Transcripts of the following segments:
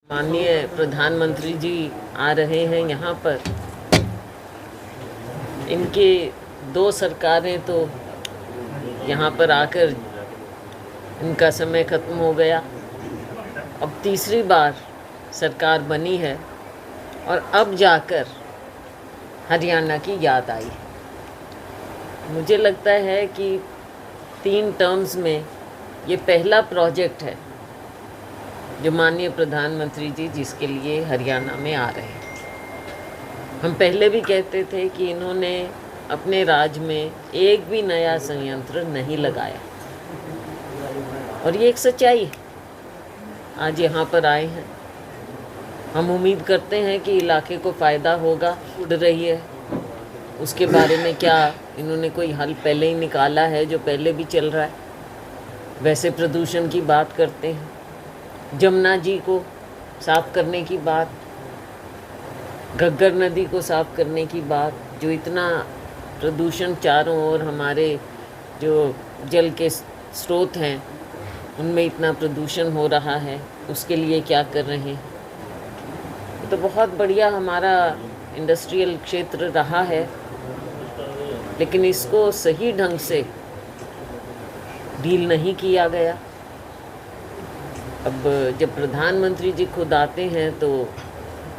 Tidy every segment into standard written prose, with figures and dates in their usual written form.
माननीय प्रधानमंत्री जी आ रहे हैं यहाँ पर। इनके दो सरकारें तो यहाँ पर आकर इनका समय ख़त्म हो गया। अब तीसरी बार सरकार बनी है और अब जाकर हरियाणा की याद आई। मुझे लगता है कि 3 टर्म्स में ये पहला प्रोजेक्ट है जो माननीय प्रधानमंत्री जी जिसके लिए हरियाणा में आ रहे हैं। हम पहले भी कहते थे कि इन्होंने अपने राज्य में एक भी नया संयंत्र नहीं लगाया और ये एक सच्चाई है। आज यहाँ पर आए हैं, हम उम्मीद करते हैं कि इलाके को फ़ायदा होगा। उड़ रही है उसके बारे में क्या इन्होंने कोई हल पहले ही निकाला है जो पहले भी चल रहा है। वैसे प्रदूषण की बात करते हैं, जमुना जी को साफ़ करने की बात, घग्गर नदी को साफ़ करने की बात, जो इतना प्रदूषण चारों ओर हमारे जो जल के स्रोत हैं उनमें इतना प्रदूषण हो रहा है, उसके लिए क्या कर रहे हैं। तो बहुत बढ़िया हमारा इंडस्ट्रियल क्षेत्र रहा है, लेकिन इसको सही ढंग से डील नहीं किया गया। अब जब प्रधानमंत्री जी खुद आते हैं तो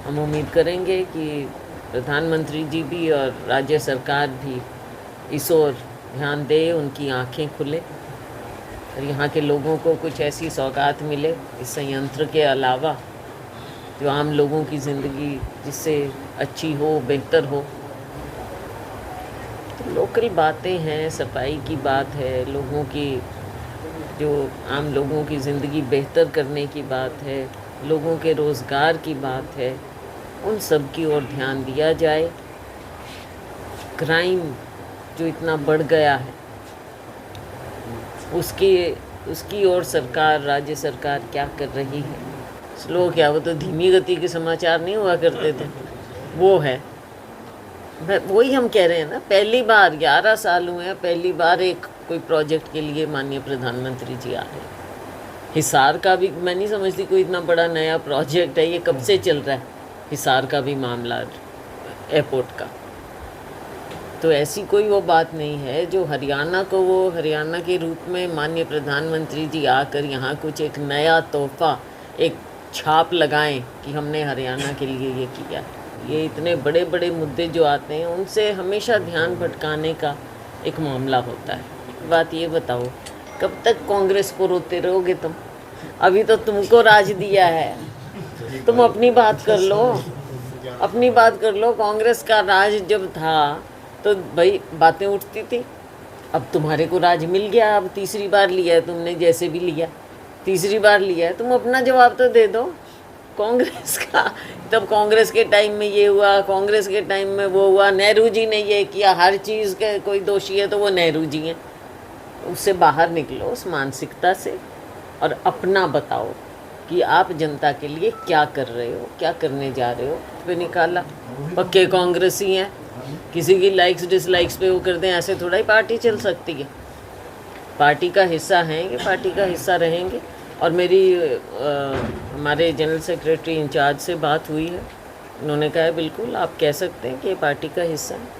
हम उम्मीद करेंगे कि प्रधानमंत्री जी भी और राज्य सरकार भी इस ओर ध्यान दे, उनकी आंखें खुले और यहाँ के लोगों को कुछ ऐसी सौगात मिले इस संयंत्र के अलावा जो आम लोगों की ज़िंदगी जिससे अच्छी हो, बेहतर हो। तो लोकल बातें हैं, सफाई की बात है, लोगों की जो आम लोगों की ज़िंदगी बेहतर करने की बात है, लोगों के रोज़गार की बात है, उन सब की ओर ध्यान दिया जाए। क्राइम जो इतना बढ़ गया है उसकी ओर सरकार, राज्य सरकार क्या कर रही है। स्लो क्या, वो तो धीमी गति के समाचार नहीं हुआ करते थे, वो है। वही हम कह रहे हैं ना, पहली बार 11 साल हुए हैं, पहली बार एक कोई प्रोजेक्ट के लिए माननीय प्रधानमंत्री जी आ रहे हैं। हिसार का भी मैं नहीं समझती कोई इतना बड़ा नया प्रोजेक्ट है, ये कब से चल रहा है हिसार का भी मामला, एयरपोर्ट का। तो ऐसी कोई वो बात नहीं है जो हरियाणा को, वो हरियाणा के रूप में माननीय प्रधानमंत्री जी आकर यहाँ कुछ एक नया तोहफा, एक छाप लगाएं कि हमने हरियाणा के लिए ये किया। ये इतने बड़े बड़े मुद्दे जो आते हैं उनसे हमेशा ध्यान भटकाने का एक मामला होता है। बात ये बताओ, कब तक कांग्रेस को रोते रहोगे तुम? अभी तो तुमको राज दिया है, तुम अपनी बात कर लो, अपनी बात कर लो। कांग्रेस का राज जब था तो भाई बातें उठती थी। अब तुम्हारे को राज मिल गया, अब तीसरी बार लिया है तुमने, जैसे भी लिया तीसरी बार लिया है, तुम अपना जवाब तो दे दो। कांग्रेस का तब कांग्रेस के टाइम में ये हुआ, कांग्रेस के टाइम में वो हुआ, नेहरू जी ने ये किया, हर चीज़ के कोई दोषी है तो वो नेहरू जी हैं। उससे बाहर निकलो, उस मानसिकता से, और अपना बताओ कि आप जनता के लिए क्या कर रहे हो, क्या करने जा रहे हो। पे निकाला पक्के कांग्रेसी हैं, किसी की लाइक्स डिसलाइक्स पे वो कर दें, ऐसे थोड़ा ही पार्टी चल सकती है। पार्टी का हिस्सा हैं कि पार्टी का हिस्सा रहेंगे। और मेरी हमारे जनरल सेक्रेटरी इंचार्ज से बात हुई है, उन्होंने कहा है बिल्कुल आप कह सकते हैं कि ये पार्टी का हिस्सा है।